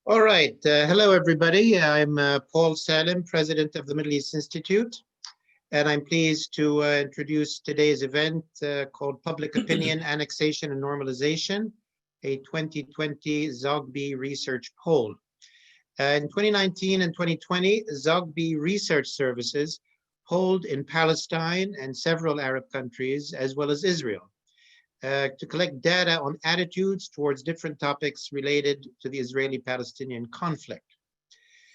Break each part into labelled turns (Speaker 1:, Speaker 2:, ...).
Speaker 1: All right. Hello, everybody. I'm Paul Salim, president of the Middle East Institute, and I'm pleased to introduce today's event called Public Opinion, Annexation, and Normalization, a 2020 Zogby Research Poll. In 2019 and 2020, Zogby Research Services polled in Palestine and several Arab countries, as well as Israel, to collect data on attitudes towards different topics related to the Israeli-Palestinian conflict.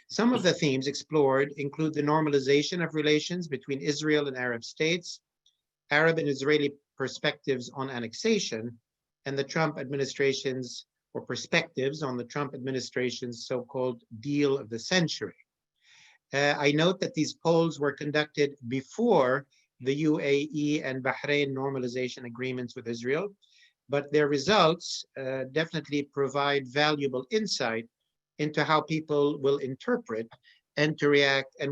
Speaker 1: Some of the themes explored include the normalization of relations between Israel and Arab states, Arab and Israeli perspectives on annexation, and the Trump administration's, or perspectives on the Trump administration's so-called deal of the century. I note that these polls were conducted before the UAE and Bahrain normalization agreements with Israel, but their results definitely provide valuable insight into how people will interpret and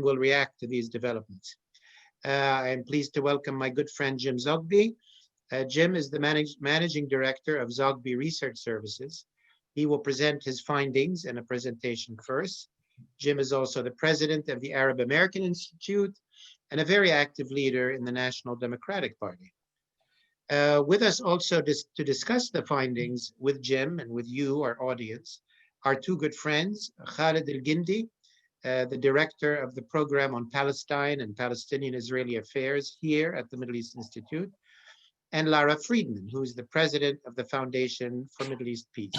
Speaker 1: will react to these developments. I'm pleased to welcome my good friend Jim Zogby. Jim is the managing director of Zogby Research Services. He will present his findings in a presentation first. Jim is also the president of the Arab American Institute and a very active leader in the National Democratic Party. With us also to discuss the findings with Jim and with you, our audience, are two good friends, Khalid El-Gindi, the director of the program on Palestine and Palestinian-Israeli affairs here at the Middle East Institute, and Lara Friedman, who is the president of the Foundation for Middle East Peace.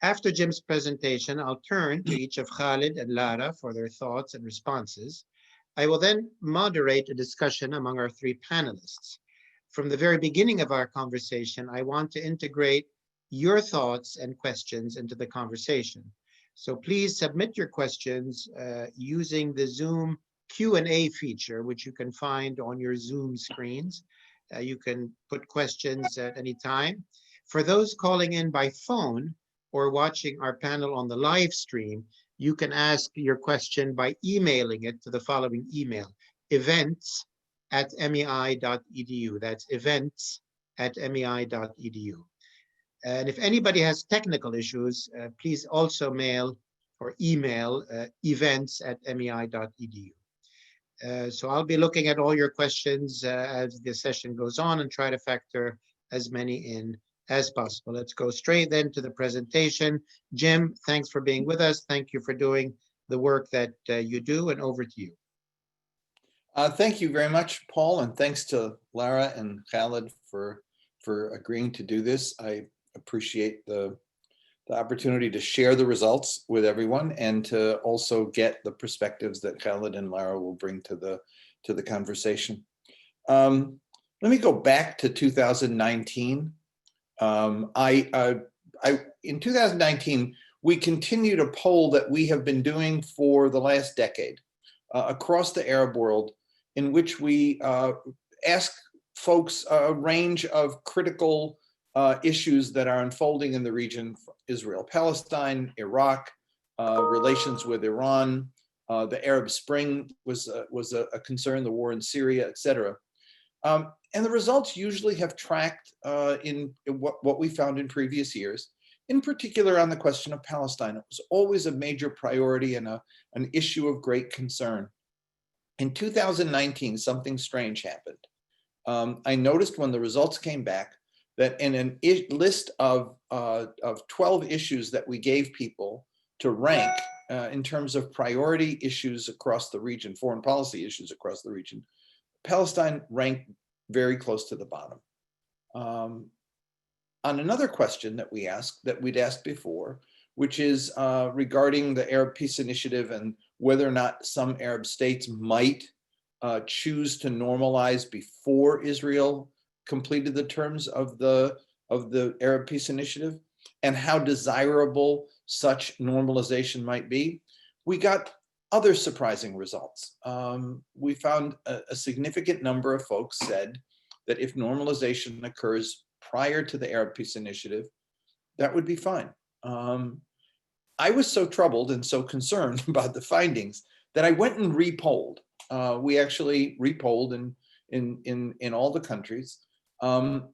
Speaker 1: After Jim's presentation, I'll turn to each of Khalid and Lara for their thoughts and responses. I will then moderate a discussion among our three panelists. From the very beginning of our conversation, I want to integrate your thoughts and questions into the conversation. So please submit your questions using the Zoom Q&A feature, which you can find on your Zoom screens. You can put questions at any time. For those calling in by phone or watching our panel on the live stream, you can ask your question by emailing it to the following email, events@mei.edu. That's events@mei.edu. And if anybody has technical issues, please also mail or email events@mei.edu. So I'll be looking at all your questions as the session goes on and try to factor as many in as possible. Let's go straight then to the presentation. Jim, thanks for being with us. Thank you for doing the work that you do, and over to you.
Speaker 2: Thank you very much, Paul, and thanks to Lara and Khalid for agreeing to do this. I appreciate the opportunity to share the results with everyone and to also get the perspectives that Khalid and Lara will bring to the conversation. Let me go back to 2019. In 2019, we continued a poll that we have been doing for the last decade across the Arab world, in which we ask folks a range of critical issues that are unfolding in the region: Israel-Palestine, Iraq, relations with Iran, the Arab Spring was a concern, the war in Syria, etc. And the results usually have tracked in what we found in previous years, in particular on the question of Palestine. It was always a major priority and an issue of great concern. In 2019, something strange happened. I noticed when the results came back that in a list of 12 issues that we gave people to rank in terms of priority issues across the region, foreign policy issues across the region, Palestine ranked very close to the bottom. On another question that we'd asked before, which is regarding the Arab Peace Initiative and whether or not some Arab states might choose to normalize before Israel completed the terms of the Arab Peace Initiative, and how desirable such normalization might be, we got other surprising results. We found a significant number of folks said that if normalization occurs prior to the Arab Peace Initiative, that would be fine. I was so troubled and so concerned about the findings that I went and repolled. We actually repolled in all the countries, and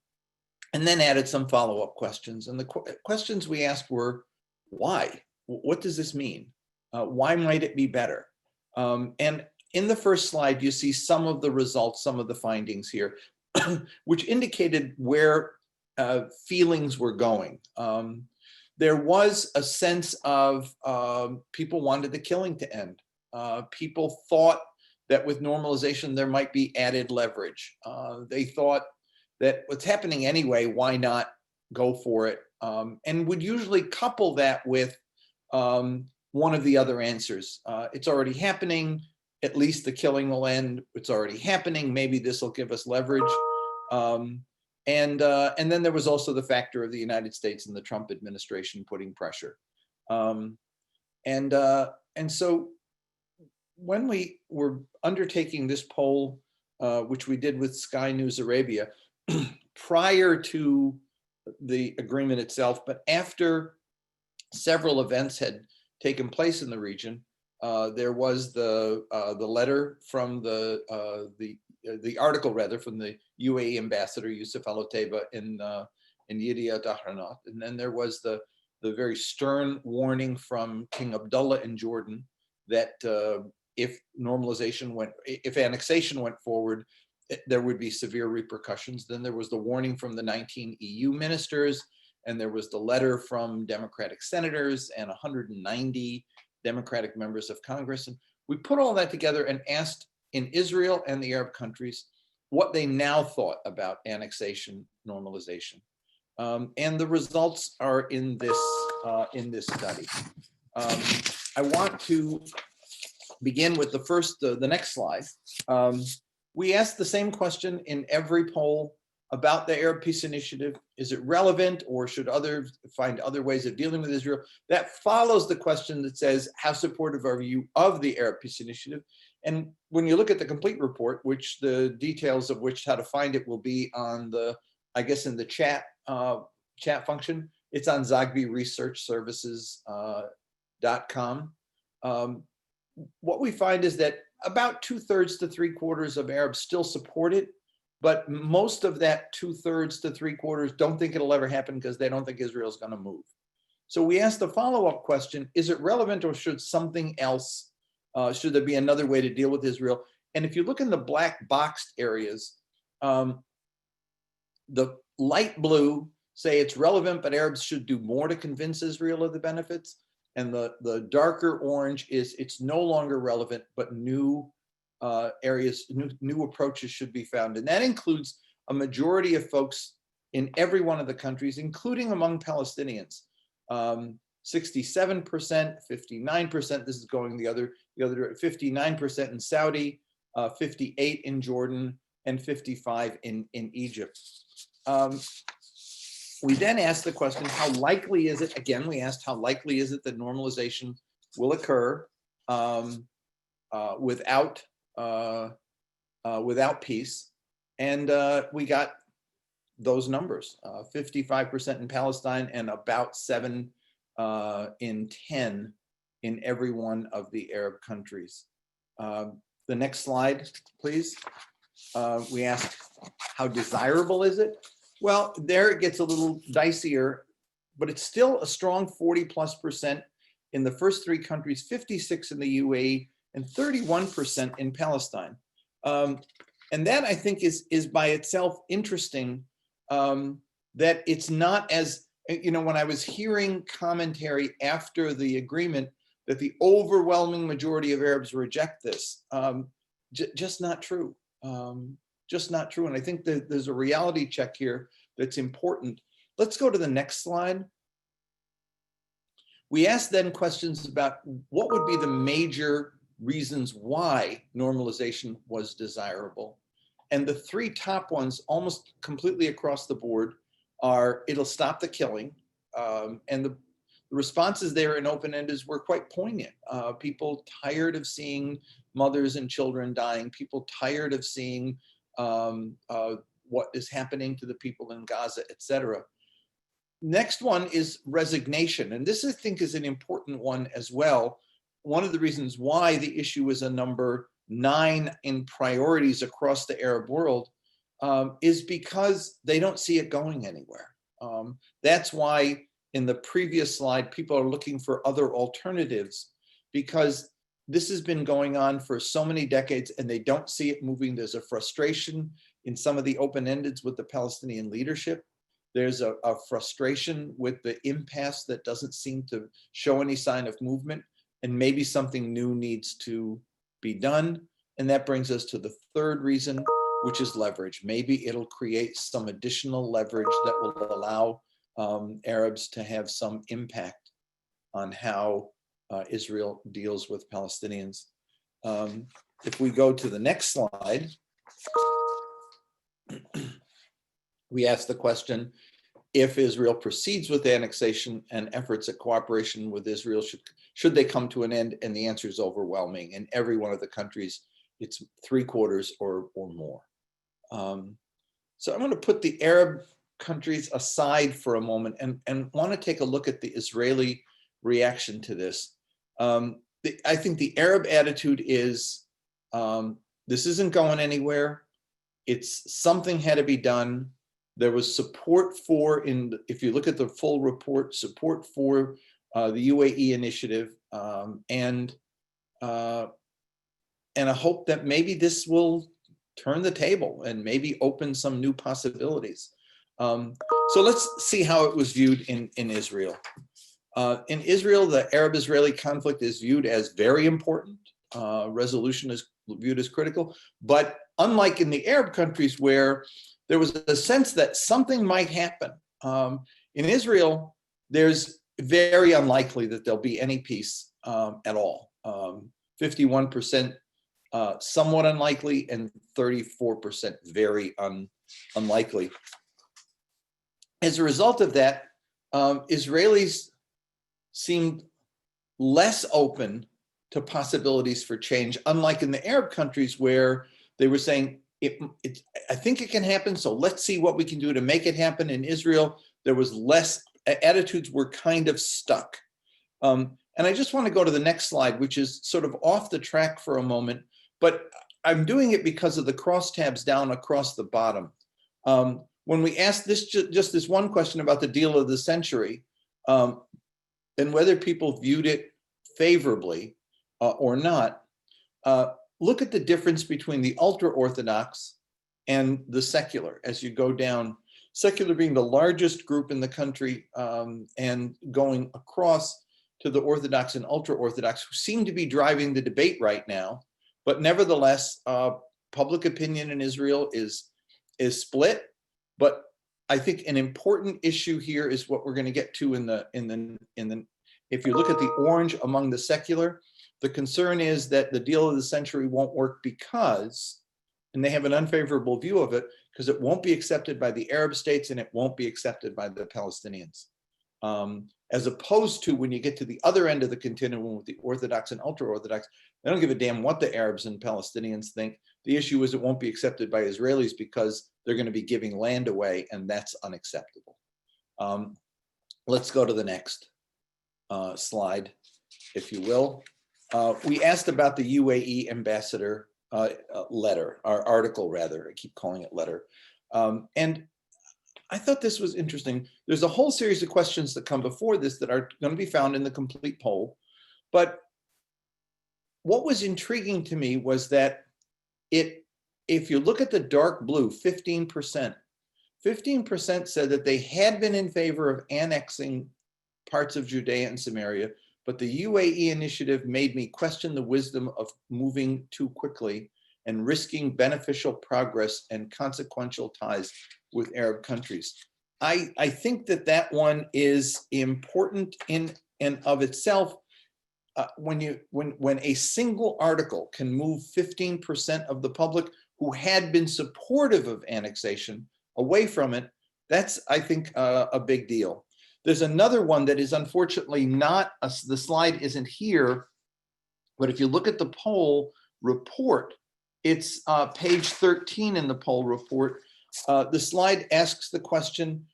Speaker 2: then added some follow-up questions. And the questions we asked were why? What does this mean? Why might it be better? And in the first slide, you see some of the results, some of the findings here, which indicated where feelings were going. There was a sense of people wanted the killing to end. People thought that with normalization, there might be added leverage. They thought that what's happening anyway, why not go for it? And would usually couple that with one of the other answers. It's already happening, at least the killing will end. It's already happening, maybe this will give us leverage. And then there was also the factor of the United States and the Trump administration putting pressure. And so when we were undertaking this poll, which we did with Sky News Arabia, prior to the agreement itself, but after several events had taken place in the region, there was the letter from the article rather from the UAE ambassador Yusuf Al-Otaiba in Yediot Ahronot, and then there was the very stern warning from King Abdullah in Jordan that if annexation went forward, there would be severe repercussions. Then there was the warning from the 19 EU ministers, and there was the letter from Democratic senators and 190 Democratic members of Congress. And we put all that together and asked in Israel and the Arab countries what they now thought about annexation normalization. And the results are in this study. I want to begin with the next slide. We asked the same question in every poll about the Arab Peace Initiative. Is it relevant, or should others find other ways of dealing with Israel? That follows the question that says, how supportive are you of the Arab Peace Initiative? And when you look at the complete report, which the details of which how to find it will be on the, I guess in the chat function, it's on Zogby Research Services .com. What we find is that about 2/3 to 3/4 of Arabs still support it, but most of that 2/3 to 3/4 don't think it'll ever happen because they don't think Israel's going to move. So we asked the follow-up question, is it relevant, or should something else, should there be another way to deal with Israel? And if you look in the black boxed areas, the light blue say it's relevant, but Arabs should do more to convince Israel of the benefits. And the darker orange is it's no longer relevant, but new areas, new approaches should be found. And that includes a majority of folks in every one of the countries, including among Palestinians. 67%, 59%, this is going the other 59% in Saudi, 58% in Jordan, and 55% in Egypt. We then asked the question, how likely is it? Again, we asked how likely is it that normalization will occur without peace? And we got those numbers, 55% in Palestine and about 7 in 10 in every one of the Arab countries. The next slide, please. We asked, how desirable is it? Well, there it gets a little dicier, but it's still a strong 40+% in the first 3 countries, 56% in the UAE, and 31% in Palestine. And that, I think, is by itself interesting, that it's not as, when I was hearing commentary after the agreement that the overwhelming majority of Arabs reject this, just not true. Just not true. And I think that there's a reality check here that's important. Let's go to the next slide. We asked then questions about what would be the major reasons why normalization was desirable. And the 3 top ones, almost completely across the board, are it'll stop the killing. And the responses there in open-ended were quite poignant. People tired of seeing mothers and children dying, people tired of seeing what is happening to the people in Gaza, etc. Next one is resignation. And this, I think, is an important one as well. One of the reasons why the issue is a number 9 in priorities across the Arab world is because they don't see it going anywhere. That's why in the previous slide, people are looking for other alternatives because this has been going on for so many decades and they don't see it moving. There's a frustration in some of the open-endeds with the Palestinian leadership. There's a frustration with the impasse that doesn't seem to show any sign of movement, and maybe something new needs to be done. And that brings us to the third reason, which is leverage. Maybe it'll create some additional leverage that will allow Arabs to have some impact on how Israel deals with Palestinians. If we go to the next slide, we ask the question, if Israel proceeds with annexation and efforts at cooperation with Israel, should they come to an end? And the answer is overwhelming. In every one of the countries, it's 3/4 or more. So I'm going to put the Arab countries aside for a moment and want to take a look at the Israeli reaction to this. I think the Arab attitude is, this isn't going anywhere. It's something had to be done. There was support for, if you look at the full report, support for the UAE initiative, and a hope that maybe this will turn the table and maybe open some new possibilities. So let's see how it was viewed in Israel. In Israel, the Arab-Israeli conflict is viewed as very important. Resolution is viewed as critical, but unlike in the Arab countries where there was a sense that something might happen, in Israel, there's very unlikely that there'll be any peace at all. 51% somewhat unlikely and 34% very unlikely. As a result of that, Israelis seemed less open to possibilities for change, unlike in the Arab countries where they were saying, I think it can happen, so let's see what we can do to make it happen. In Israel, there was less, attitudes were kind of stuck. And I just want to go to the next slide, which is sort of off the track for a moment, but I'm doing it because of the crosstabs down across the bottom. When we asked this, just this one question about the deal of the century, and whether people viewed it favorably or not, look at the difference between the ultra-Orthodox and the secular as you go down. Secular being the largest group in the country, and going across to the Orthodox and ultra-Orthodox, who seem to be driving the debate right now. But nevertheless, public opinion in Israel is split. But I think an important issue here is what we're going to get to if you look at the orange among the secular, the concern is that the deal of the century won't work because, and they have an unfavorable view of it, because it won't be accepted by the Arab states and it won't be accepted by the Palestinians. As opposed to when you get to the other end of the continuum with the Orthodox and ultra-Orthodox, they don't give a damn what the Arabs and Palestinians think. The issue is it won't be accepted by Israelis because they're going to be giving land away, and that's unacceptable. Let's go to the next slide, if you will. We asked about the UAE ambassador letter, or article rather, I keep calling it letter. And I thought this was interesting. There's a whole series of questions that come before this that are going to be found in the complete poll. But what was intriguing to me was that if you look at the dark blue, 15% said that they had been in favor of annexing parts of Judea and Samaria, but the UAE initiative made me question the wisdom of moving too quickly and risking beneficial progress and consequential ties with Arab countries. I think that one is important in and of itself. When a single article can move 15% of the public who had been supportive of annexation away from it, that's, I think, a big deal. There's another one that is unfortunately not, the slide isn't here, but if you look at the poll report, it's page 13 in the poll report. The slide asks the question,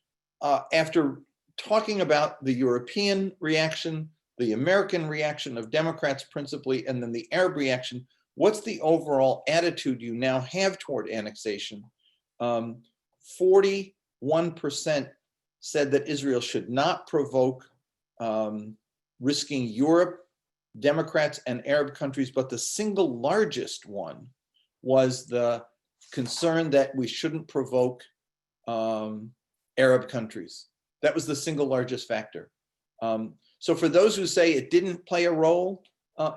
Speaker 2: after talking about the European reaction, the American reaction of Democrats principally, and then the Arab reaction, what's the overall attitude you now have toward annexation? 41% said that Israel should not provoke risking Europe, Democrats, and Arab countries, but the single largest one was the concern that we shouldn't provoke Arab countries. That was the single largest factor. So for those who say it didn't play a role,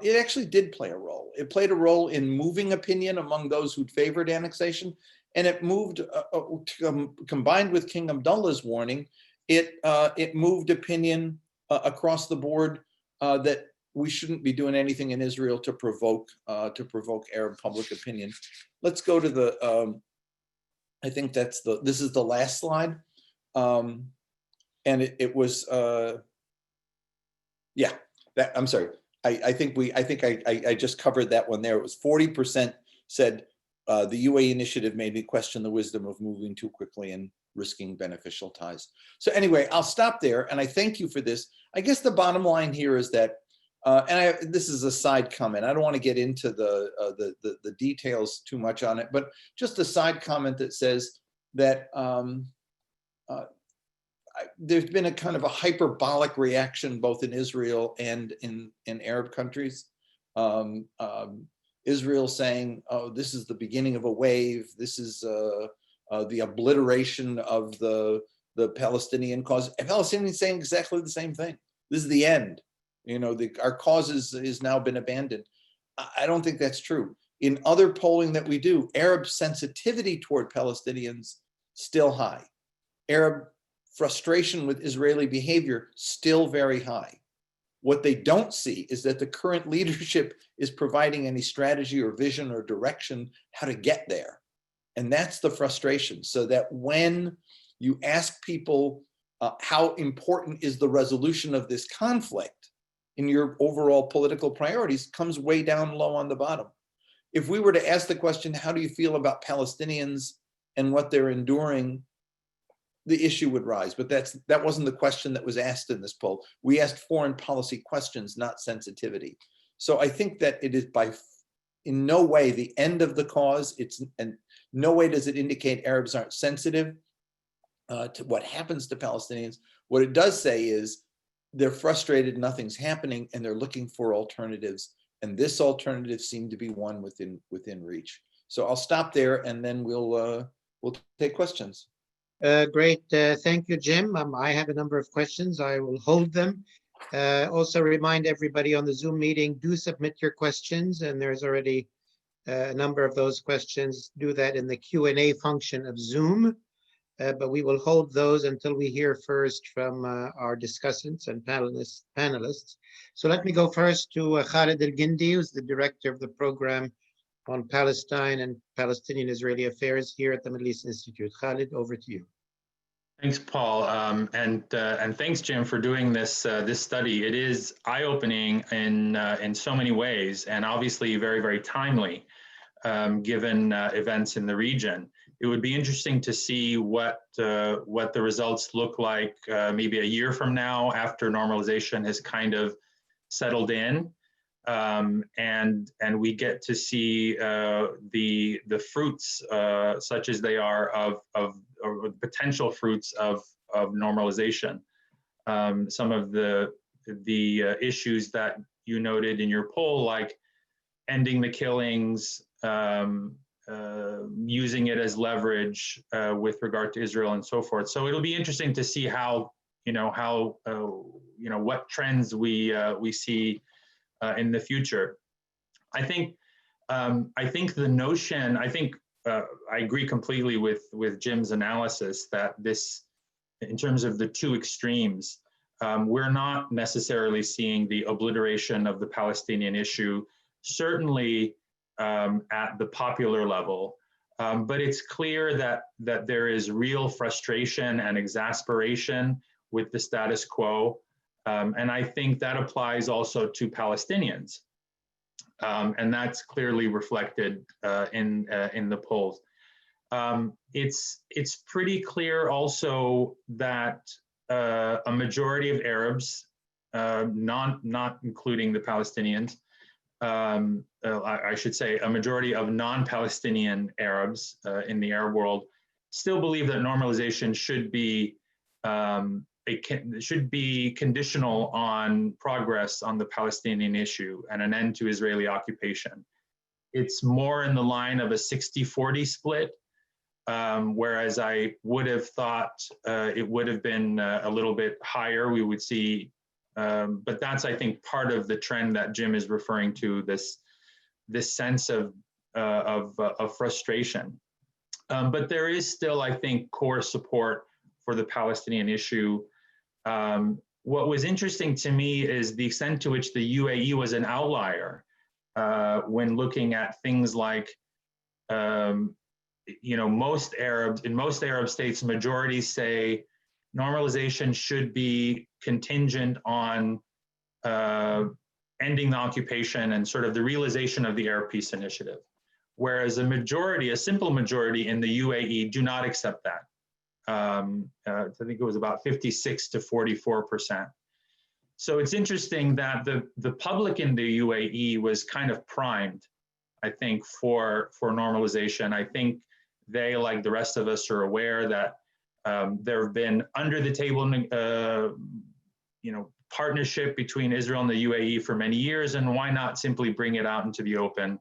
Speaker 2: it actually did play a role. It played a role in moving opinion among those who favored annexation, and it moved, combined with King Abdullah's warning, it moved opinion across the board that we shouldn't be doing anything in Israel to provoke Arab public opinion. Let's go to the, I think this is the last slide. And it was, yeah, I'm sorry. I think I just covered that one there. It was 40% said the UAE initiative made me question the wisdom of moving too quickly and risking beneficial ties. So anyway, I'll stop there, and I thank you for this. I guess the bottom line here is that, this is a side comment. I don't want to get into the details too much on it, but just a side comment that says that there's been a kind of a hyperbolic reaction both in Israel and in Arab countries. Israel saying, "Oh, this is the beginning of a wave. This is the obliteration of the Palestinian cause." And Palestinians saying exactly the same thing. This is the end. You know, our cause is now been abandoned. I don't think that's true. In other polling that we do, Arab sensitivity toward Palestinians still high. Arab frustration with Israeli behavior still very high. What they don't see is that the current leadership is providing any strategy or vision or direction how to get there. And that's the frustration. So that when you ask people how important is the resolution of this conflict in your overall political priorities, comes way down low on the bottom. If we were to ask the question, how do you feel about Palestinians and what they're enduring, the issue would rise. But that wasn't the question that was asked in this poll. We asked foreign policy questions, not sensitivity. So I think that it is in no way the end of the cause. And no way does it indicate Arabs aren't sensitive to what happens to Palestinians. What it does say is they're frustrated, nothing's happening, and they're looking for alternatives. And this alternative seemed to be one within reach. So I'll stop there, and then we'll take questions.
Speaker 1: Great. Thank you, Jim. I have a number of questions. I will hold them. Also remind everybody on the Zoom meeting, do submit your questions, and there's already a number of those questions. Do that in the Q&A function of Zoom, but we will hold those until we hear first from our discussants and panelists. So let me go first to Khalid El-Gindi, who's the director of the program on Palestine and Palestinian-Israeli affairs here at the Middle East Institute. Khalid, over to you.
Speaker 3: Thanks, Paul, and thanks, Jim, for doing this study. It is eye-opening in so many ways, and obviously very, very timely, given events in the region. It would be interesting to see what the results look like maybe a year from now, after normalization has kind of settled in. And we get to see the fruits, such as they are, of potential fruits of normalization. Some of the issues that you noted in your poll, like ending the killings, using it as leverage with regard to Israel and so forth. So it'll be interesting to see how what trends we see in the future. I think the notion, I agree completely with Jim's analysis that this, in terms of the two extremes, we're not necessarily seeing the obliteration of the Palestinian issue, certainly at the popular level, but it's clear that there is real frustration and exasperation with the status quo. And I think that applies also to Palestinians. And that's clearly reflected in the polls. It's pretty clear also that a majority of Arabs, not including the Palestinians, I should say a majority of non-Palestinian Arabs in the Arab world, still believe that normalization should be it should be conditional on progress on the Palestinian issue and an end to Israeli occupation. It's more in the line of a 60-40 split, whereas I would have thought it would have been a little bit higher. We would see, but that's, I think, part of the trend that Jim is referring to, this sense of frustration. But there is still, I think, core support for the Palestinian issue. What was interesting to me is the extent to which the UAE was an outlier when looking at things like, most Arab states, majorities say normalization should be contingent on ending the occupation and sort of the realization of the Arab Peace Initiative. Whereas a simple majority in the UAE do not accept that. I think it was about 56 to 44%. So it's interesting that the public in the UAE was kind of primed, I think, for normalization. I think they, like the rest of us, are aware that there have been under the table, partnership between Israel and the UAE for many years, and why not simply bring it out into the open,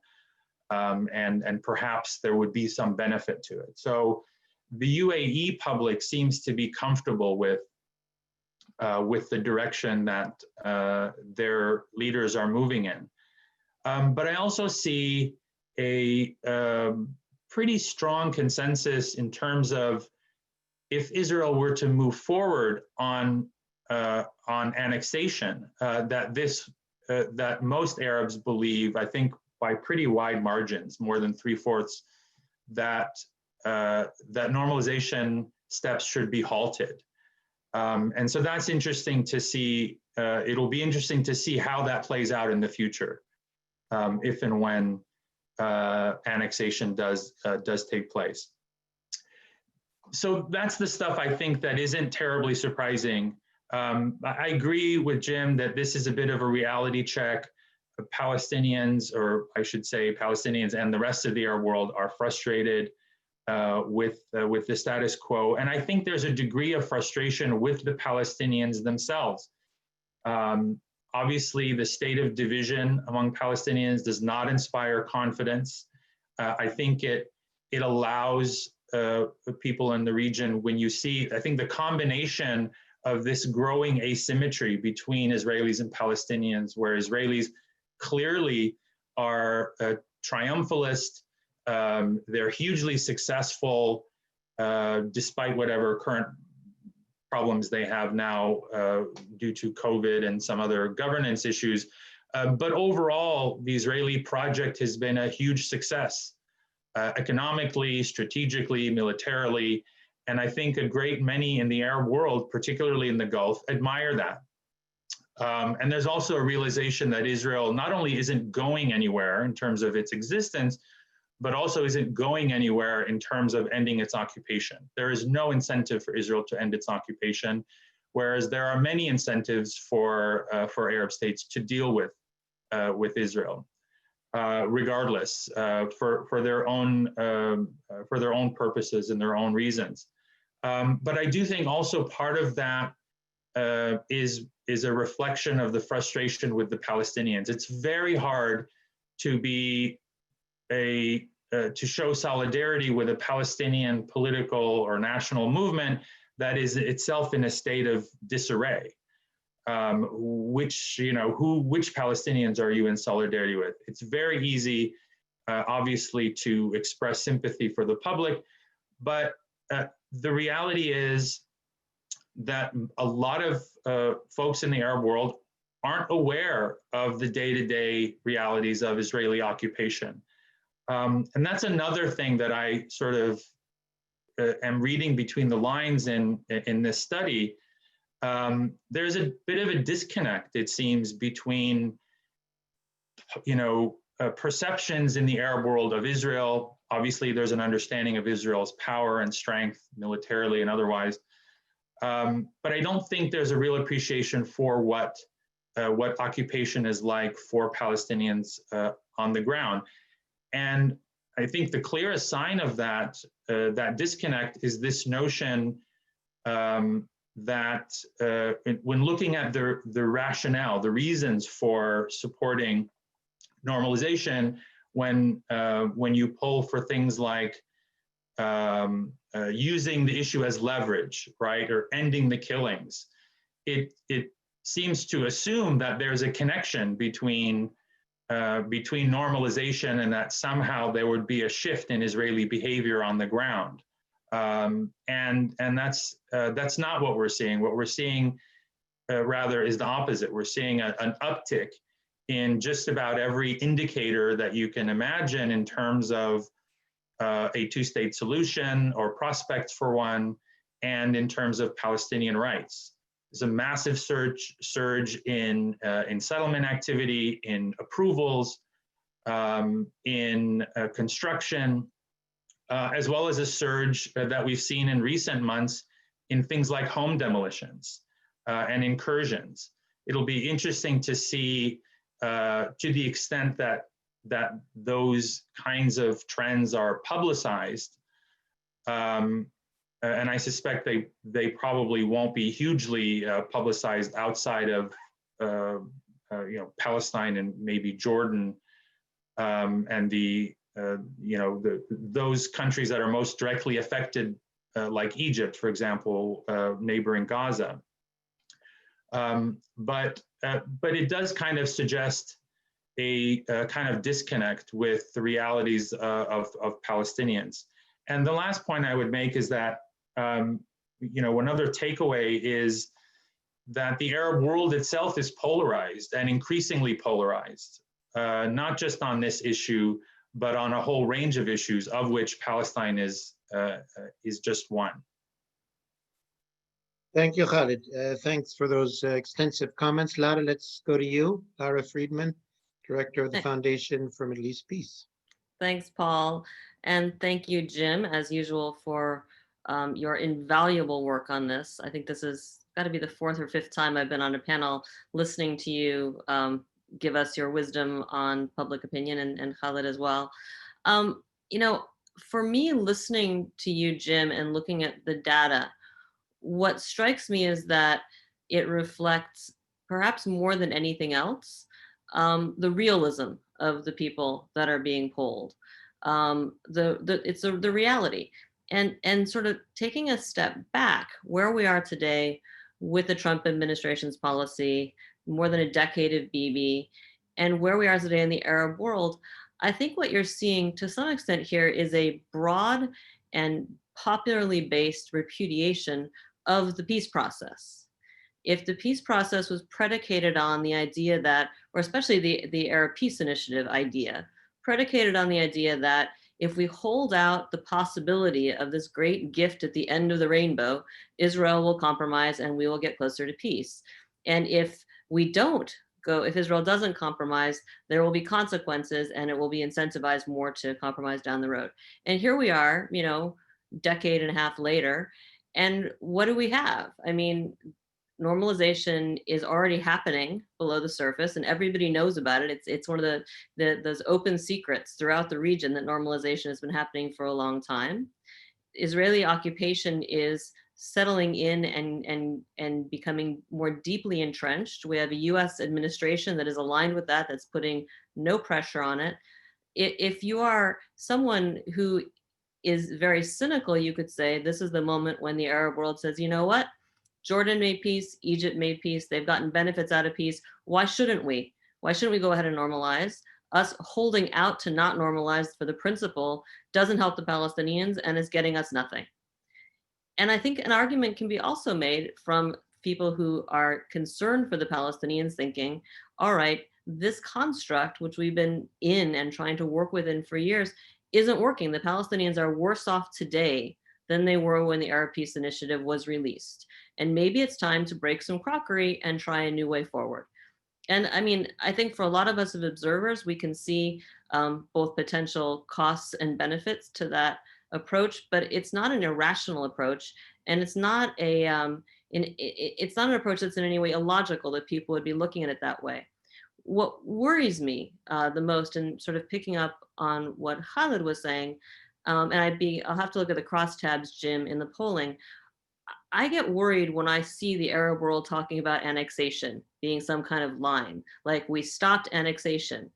Speaker 3: and perhaps there would be some benefit to it. So the UAE public seems to be comfortable with the direction that their leaders are moving in. But I also see a pretty strong consensus in terms of, if Israel were to move forward on annexation, that most Arabs believe, I think by pretty wide margins, more than 3/4, that normalization steps should be halted. And so that's interesting to see. It'll be interesting to see how that plays out in the future, if and when annexation does take place. So that's the stuff, I think, that isn't terribly surprising. I agree with Jim that this is a bit of a reality check. Palestinians, or I should say Palestinians and the rest of the Arab world, are frustrated with the status quo. And I think there's a degree of frustration with the Palestinians themselves. Obviously, the state of division among Palestinians does not inspire confidence. I think it allows people in the region, when you see, I think the combination of this growing asymmetry between Israelis and Palestinians, where Israelis clearly are triumphalist, they're hugely successful despite whatever current problems they have now due to COVID and some other governance issues. But overall, the Israeli project has been a huge success, economically, strategically, militarily. And I think a great many in the Arab world, particularly in the Gulf, admire that. And there's also a realization that Israel not only isn't going anywhere in terms of its existence, but also isn't going anywhere in terms of ending its occupation. There is no incentive for Israel to end its occupation, whereas there are many incentives for Arab states to deal with Israel, regardless, for their own purposes and their own reasons. But I do think also part of that is a reflection of the frustration with the Palestinians. It's very hard to be to show solidarity with a Palestinian political or national movement that is itself in a state of disarray. Which Palestinians are you in solidarity with? It's very easy, obviously, to express sympathy for the public, but the reality is that a lot of folks in the Arab world aren't aware of the day-to-day realities of Israeli occupation. And that's another thing that I sort of am reading between the lines in this study. There's a bit of a disconnect, it seems, between perceptions in the Arab world of Israel. Obviously, there's an understanding of Israel's power and strength, militarily and otherwise. But I don't think there's a real appreciation for what occupation is like for Palestinians on the ground. And I think the clearest sign of that disconnect is this notion that when looking at the rationale, the reasons for supporting normalization, when you poll for things like using the issue as leverage, right, or ending the killings, it seems to assume that there's a connection between normalization and that somehow there would be a shift in Israeli behavior on the ground. And that's not what we're seeing. What we're seeing rather is the opposite. We're seeing an uptick in just about every indicator that you can imagine in terms of a two-state solution or prospects for one, and in terms of Palestinian rights. There's a massive surge in settlement activity, in approvals, in construction, as well as a surge that we've seen in recent months in things like home demolitions and incursions. It'll be interesting to see to the extent that those kinds of trends are publicized. And I suspect they probably won't be hugely publicized outside of Palestine and maybe Jordan and those countries that are most directly affected, like Egypt, for example, neighboring Gaza. But it does kind of suggest a kind of disconnect with the realities of Palestinians. And the last point I would make is that another takeaway is that the Arab world itself is polarized and increasingly polarized, not just on this issue, but on a whole range of issues, of which Palestine is just one.
Speaker 1: Thank you, Khalid. Thanks for those extensive comments. Lara, let's go to you. Lara Friedman, Director of the Foundation for Middle East Peace.
Speaker 4: Thanks, Paul. And thank you, Jim, as usual, for your invaluable work on this. I think this has got to be the 4th or 5th time I've been on a panel listening to you give us your wisdom on public opinion, and Khalid as well. For me, listening to you, Jim, and looking at the data, what strikes me is that it reflects, perhaps more than anything else, the realism of the people that are being polled. It's the reality. And sort of taking a step back, where we are today with the Trump administration's policy, more than a decade of Bibi, and where we are today in the Arab world, I think what you're seeing to some extent here is a broad and popularly based repudiation of the peace process. If the peace process was predicated on the idea that, or especially the Arab Peace Initiative idea, predicated on the idea that if we hold out the possibility of this great gift at the end of the rainbow, Israel will compromise and we will get closer to peace. And if we don't go, if Israel doesn't compromise, there will be consequences and it will be incentivized more to compromise down the road. And here we are, decade and a half later, and what do we have? I mean, normalization is already happening below the surface, and everybody knows about it. It's one of those open secrets throughout the region that normalization has been happening for a long time. Israeli occupation is settling in and becoming more deeply entrenched. We have a US administration that is aligned with that, that's putting no pressure on it. If you are someone who is very cynical, you could say this is the moment when the Arab world says, you know what? Jordan made peace, Egypt made peace, they've gotten benefits out of peace. Why shouldn't we? Why shouldn't we go ahead and normalize? Us holding out to not normalize for the principle doesn't help the Palestinians and is getting us nothing. And I think an argument can be also made from people who are concerned for the Palestinians, thinking, all right, this construct, which we've been in and trying to work within for years, isn't working. The Palestinians are worse off today than they were when the Arab Peace Initiative was released. And maybe it's time to break some crockery and try a new way forward. And I mean, I think for a lot of us as observers, we can see both potential costs and benefits to that approach, but it's not an irrational approach, and it's not it's not an approach that's in any way illogical that people would be looking at it that way. What worries me the most, and sort of picking up on what Khalid was saying, and I'll have to look at the crosstabs, Jim, in the polling. I get worried when I see the Arab world talking about annexation being some kind of line, like we stopped annexation.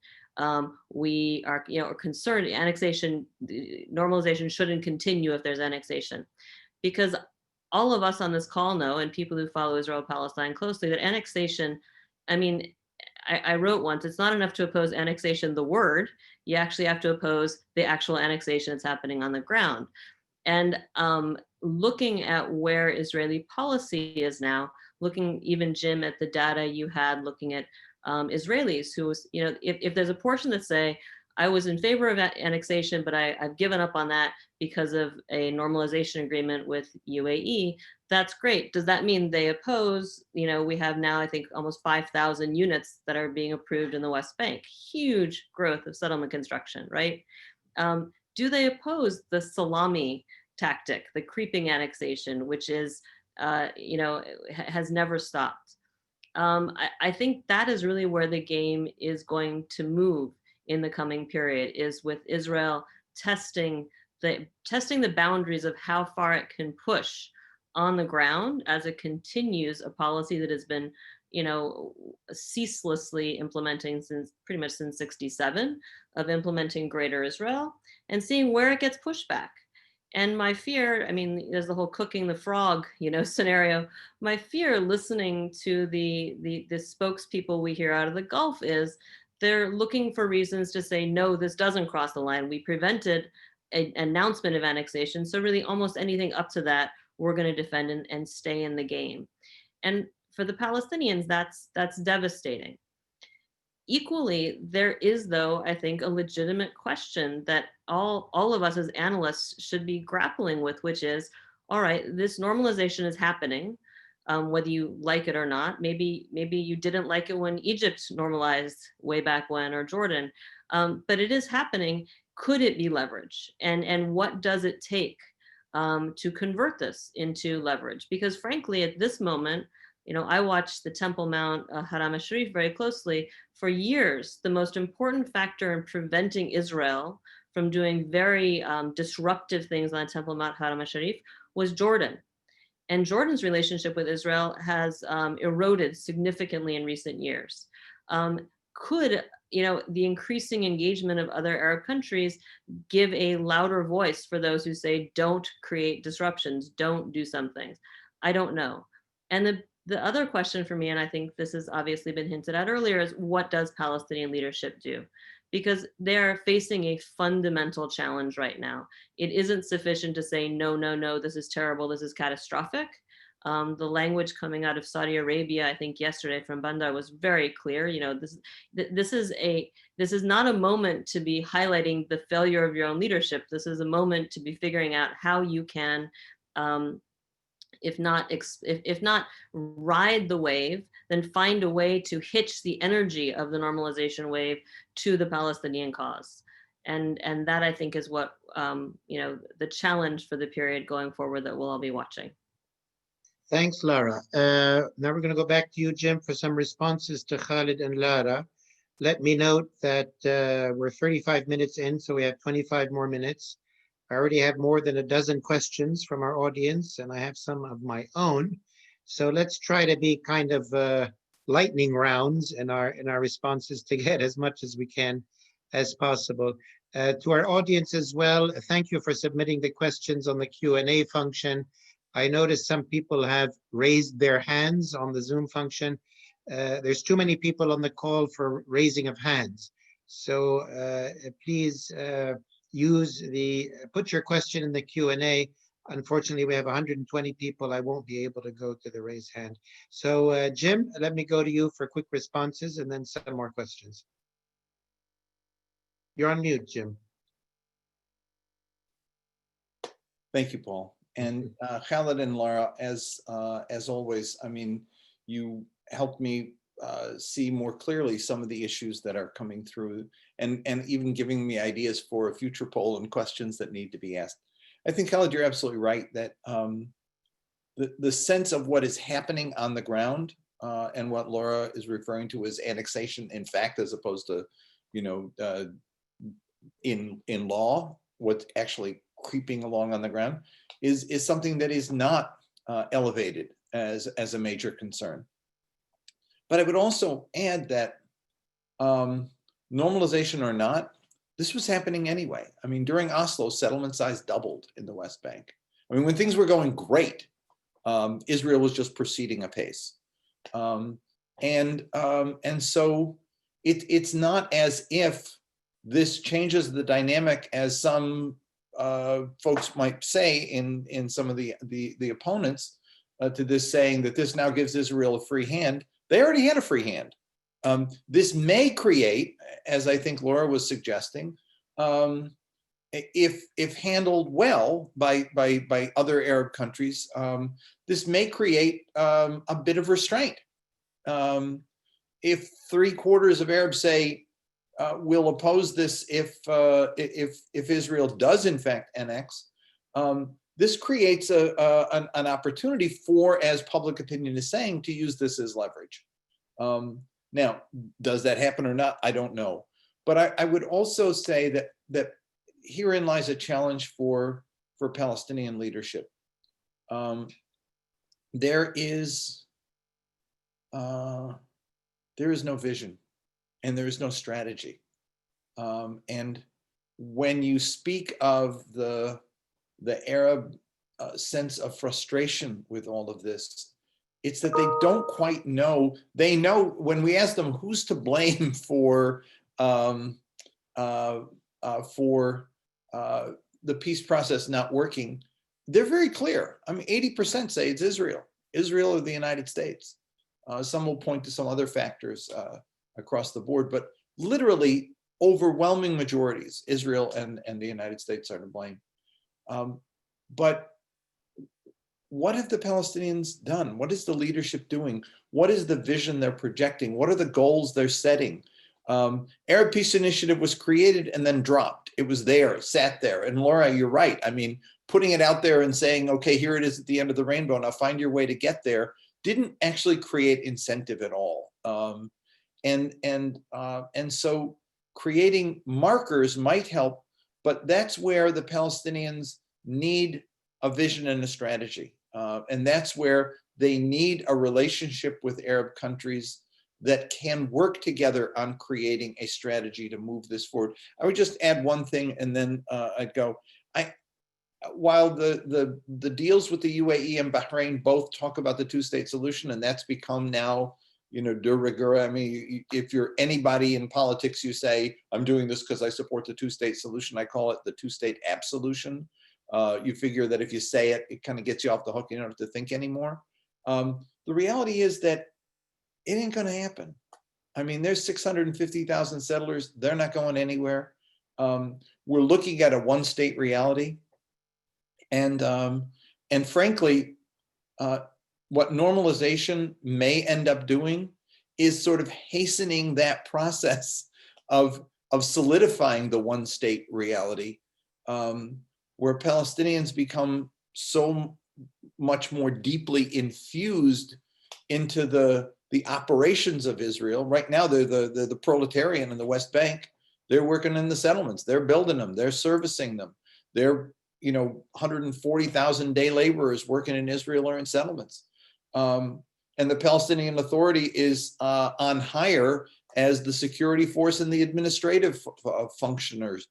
Speaker 4: We are, concerned annexation, normalization shouldn't continue if there's annexation, because all of us on this call know, and people who follow Israel-Palestine closely, that annexation, I mean, I wrote once, it's not enough to oppose annexation, the word, you actually have to oppose the actual annexation that's happening on the ground. And looking at where Israeli policy is now, looking even, Jim, at the data you had, looking at Israelis who was, if there's a portion that say, I was in favor of annexation, but I've given up on that because of a normalization agreement with UAE, that's great. Does that mean they oppose, we have now, I think, almost 5,000 units that are being approved in the West Bank, huge growth of settlement construction, right? Do they oppose the salami tactic, the creeping annexation, which is, has never stopped? I think that is really where the game is going to move in the coming period, is with Israel testing the boundaries of how far it can push on the ground as it continues a policy that has been, ceaselessly implementing pretty much since 67, of implementing Greater Israel, and seeing where it gets pushed back. And my fear, I mean, there's the whole cooking the frog, scenario. My fear, listening to the spokespeople we hear out of the Gulf, is they're looking for reasons to say, no, this doesn't cross the line. We prevented an announcement of annexation. So really almost anything up to that, we're going to defend and stay in the game. And for the Palestinians, that's devastating. Equally, there is, though, I think, a legitimate question that all of us as analysts should be grappling with, which is, all right, this normalization is happening, whether you like it or not. Maybe you didn't like it when Egypt normalized way back when, or Jordan, but it is happening. Could it be leverage? And what does it take to convert this into leverage? Because frankly, at this moment, I watched the Temple Mount Haram al-Sharif very closely. For years, the most important factor in preventing Israel from doing very disruptive things on Temple Mount Haram al-Sharif was Jordan. And Jordan's relationship with Israel has eroded significantly in recent years. Could the increasing engagement of other Arab countries give a louder voice for those who say, don't create disruptions, don't do some things? I don't know. And the other question for me, and I think this has obviously been hinted at earlier, is what does Palestinian leadership do? Because they are facing a fundamental challenge right now. It isn't sufficient to say, no, no, no, this is terrible, this is catastrophic. The language coming out of Saudi Arabia, I think yesterday from Bandar, was very clear. This is not a moment to be highlighting the failure of your own leadership. This is a moment to be figuring out how you can, if not ride the wave, then find a way to hitch the energy of the normalization wave to the Palestinian cause. And that, I think, is what, the challenge for the period going forward that we'll all be watching.
Speaker 1: Thanks, Lara. Now we're going to go back to you, Jim, for some responses to Khalid and Lara. Let me note that we're 35 minutes in, so we have 25 more minutes. I already have more than a dozen questions from our audience, and I have some of my own. So let's try to be kind of lightning rounds in our responses to get as much as we can as possible. To our audience as well, thank you for submitting the questions on the Q&A function. I noticed some people have raised their hands on the Zoom function. There's too many people on the call for raising of hands. So please put your question in the Q&A. Unfortunately, we have 120 people. I won't be able to go to the raise hand. So Jim, let me go to you for quick responses and then some more questions. You're on mute, Jim.
Speaker 2: Thank you, Paul. And Khalid and Lara, as always, I mean, you helped me see more clearly some of the issues that are coming through, and even giving me ideas for a future poll and questions that need to be asked. I think, Khalid, you're absolutely right that the sense of what is happening on the ground and what Laura is referring to as annexation, in fact, as opposed to, in law, what's actually creeping along on the ground is something that is not elevated as a major concern. But I would also add that normalization or not, this was happening anyway. I mean, during Oslo, settlement size doubled in the West Bank. I mean, when things were going great, Israel was just proceeding apace. And so it's not as if this changes the dynamic, as some folks might say in some of the opponents to this, saying that this now gives Israel a free hand. They already had a free hand. This may create, as I think Laura was suggesting, if handled well by other Arab countries, this may create a bit of restraint. If 3/4 of Arabs say will oppose this if Israel does in fact annex, this creates an opportunity for, as public opinion is saying, to use this as leverage. Now, does that happen or not? I don't know. But I would also say that herein lies a challenge for Palestinian leadership. There is no vision, and there is no strategy. And when you speak of the Arab sense of frustration with all of this, it's that they don't quite know. They know, when we ask them who's to blame for the peace process not working, they're very clear. I mean, 80% say it's Israel or the United States. Some will point to some other factors across the board, but literally overwhelming majorities, Israel and the United States are to blame. But what have the Palestinians done? What is the leadership doing? What is the vision they're projecting? What are the goals they're setting? Arab Peace Initiative was created and then dropped. It was there, sat there. And Laura, you're right. I mean, putting it out there and saying, okay, here it is at the end of the rainbow, now find your way to get there, didn't actually create incentive at all. And so creating markers might help, but that's where the Palestinians need a vision and a strategy. And that's where they need a relationship with Arab countries that can work together on creating a strategy to move this forward. I would just add one thing, and then I'd go. While the deals with the UAE and Bahrain both talk about the two-state solution, and that's become now, you know, de rigueur. I mean, if you're anybody in politics, you say, I'm doing this because I support the two-state solution. I call it the two-state absolution. You figure that if you say it, it kind of gets you off the hook. You don't have to think anymore. The reality is that it ain't going to happen. I mean, there's 650,000 settlers. They're not going anywhere. We're looking at a one-state reality. And frankly, what normalization may end up doing is sort of hastening that process of solidifying the one-state reality, where Palestinians become so much more deeply infused into the operations of Israel. Right now, they're the proletariat in the West Bank. They're working in the settlements. They're building them. They're servicing them. They're 140,000 day laborers working in Israel or in settlements. And the Palestinian Authority is on hire as the security force and the administrative functionaries,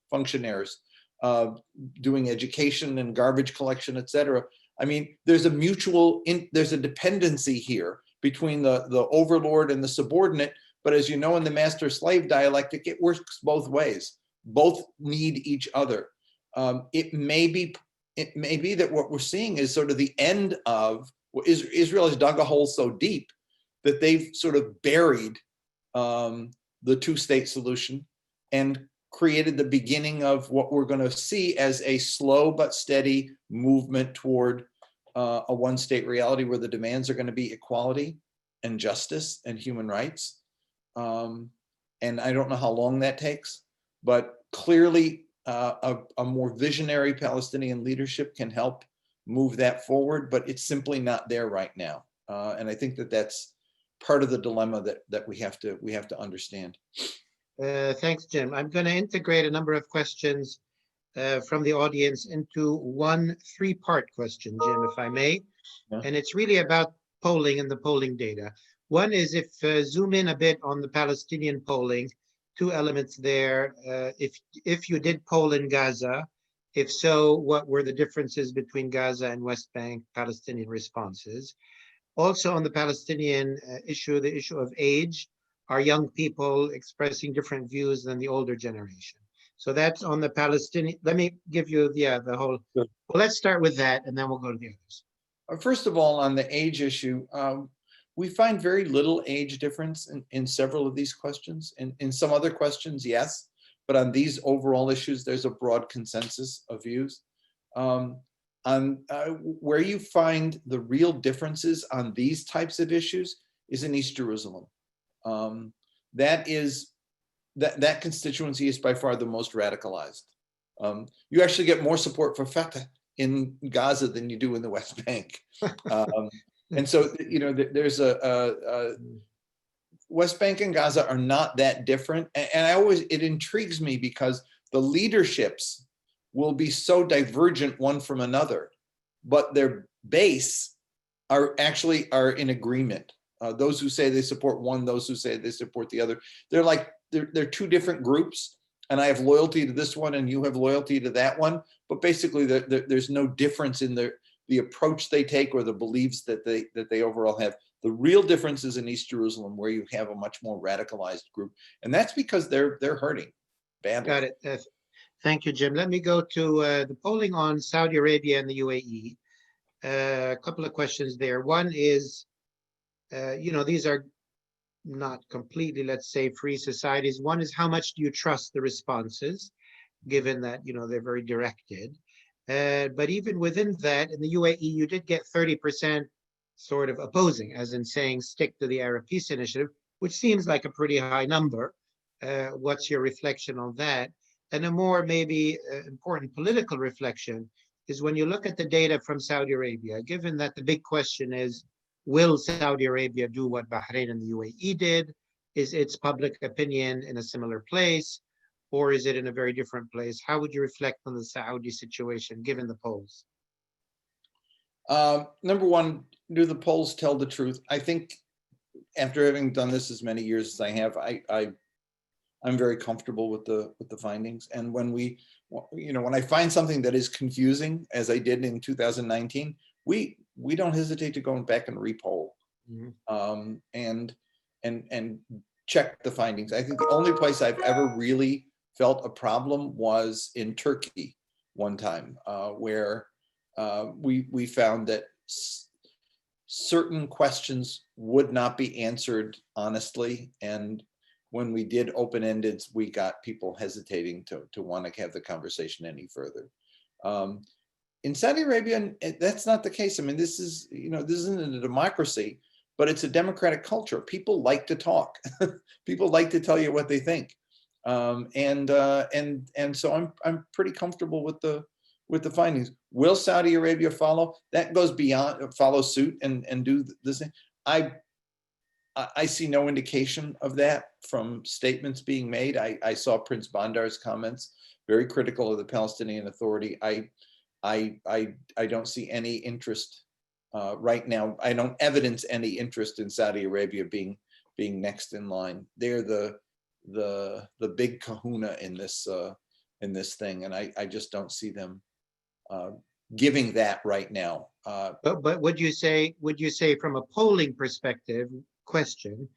Speaker 2: doing education and garbage collection, et cetera. I mean, there's a dependency here between the overlord and the subordinate. But as you know, in the master-slave dialectic, it works both ways. Both need each other. It may be that what we're seeing is sort of the end of Israel has dug a hole so deep that they've sort of buried the two-state solution and created the beginning of what we're going to see as a slow but steady movement toward a one-state reality where the demands are going to be equality and justice and human rights. And I don't know how long that takes, but clearly a more visionary Palestinian leadership can help move that forward, but it's simply not there right now. And I think that that's part of the dilemma that we have to understand.
Speaker 1: Thanks, Jim. I'm going to integrate a number of questions from the audience into one three-part question, Jim, if I may.
Speaker 2: Yeah.
Speaker 1: and it's really about polling and the polling data. One is if zoom in a bit on the Palestinian polling, two elements there. If you did poll in Gaza, if so, what were the differences between Gaza and West Bank Palestinian responses? Also on the Palestinian issue, the issue of age, are young people expressing different views than the older generation? So that's on the Palestinian. Let me give you the whole.
Speaker 2: Sure.
Speaker 1: Well, let's start with that, and then we'll go to the others.
Speaker 2: First of all, on the age issue, we find very little age difference in several of these questions. In some other questions, yes, but on these overall issues, there's a broad consensus of views. Where you find the real differences on these types of issues is in East Jerusalem. That constituency is by far the most radicalized. You actually get more support for Fatah in Gaza than you do in the West Bank. And so, you know, there's West Bank and Gaza are not that different. And it intrigues me because the leaderships will be so divergent one from another, but their base are in agreement. Those who say they support one, those who say they support the other. They're two different groups, and I have loyalty to this one and you have loyalty to that one. But basically there's no difference in the approach they take or the beliefs that they overall have. The real difference is in East Jerusalem, where you have a much more radicalized group. And that's because they're hurting badly.
Speaker 1: Got it. Thank you, Jim. Let me go to the polling on Saudi Arabia and the UAE. A couple of questions there. One is, these are not completely, let's say, free societies. One is, how much do you trust the responses, given that, they're very directed? But even within that, in the UAE, you did get 30% sort of opposing, as in saying, stick to the Arab Peace Initiative, which seems like a pretty high number. What's your reflection on that? And a more maybe important political reflection is when you look at the data from Saudi Arabia, given that the big question is, will Saudi Arabia do what Bahrain and the UAE did? Is its public opinion in a similar place, or is it in a very different place? How would you reflect on the Saudi situation, given the polls?
Speaker 2: Number one, do the polls tell the truth? I think after having done this as many years as I have, I'm very comfortable with the findings. And when when I find something that is confusing, as I did in 2019, we don't hesitate to go back and repoll, and check the findings. I think the only place I've ever really felt a problem was in Turkey one time, where we found that certain questions would not be answered honestly, and when we did open-ended, we got people hesitating to want to have the conversation any further. In Saudi Arabia, that's not the case. I mean, this isn't a democracy, but it's a democratic culture. People like to talk. People like to tell you what they think, and so I'm pretty comfortable with the findings. Will Saudi Arabia follow? That goes beyond follow suit and do this thing. I see no indication of that from statements being made. I saw Prince Bandar's comments, very critical of the Palestinian Authority. I don't see any interest right now. I don't evidence any interest in Saudi Arabia being next in line. They're the big kahuna in this thing, and I just don't see them giving that right now.
Speaker 1: But would you say from a polling perspective, question,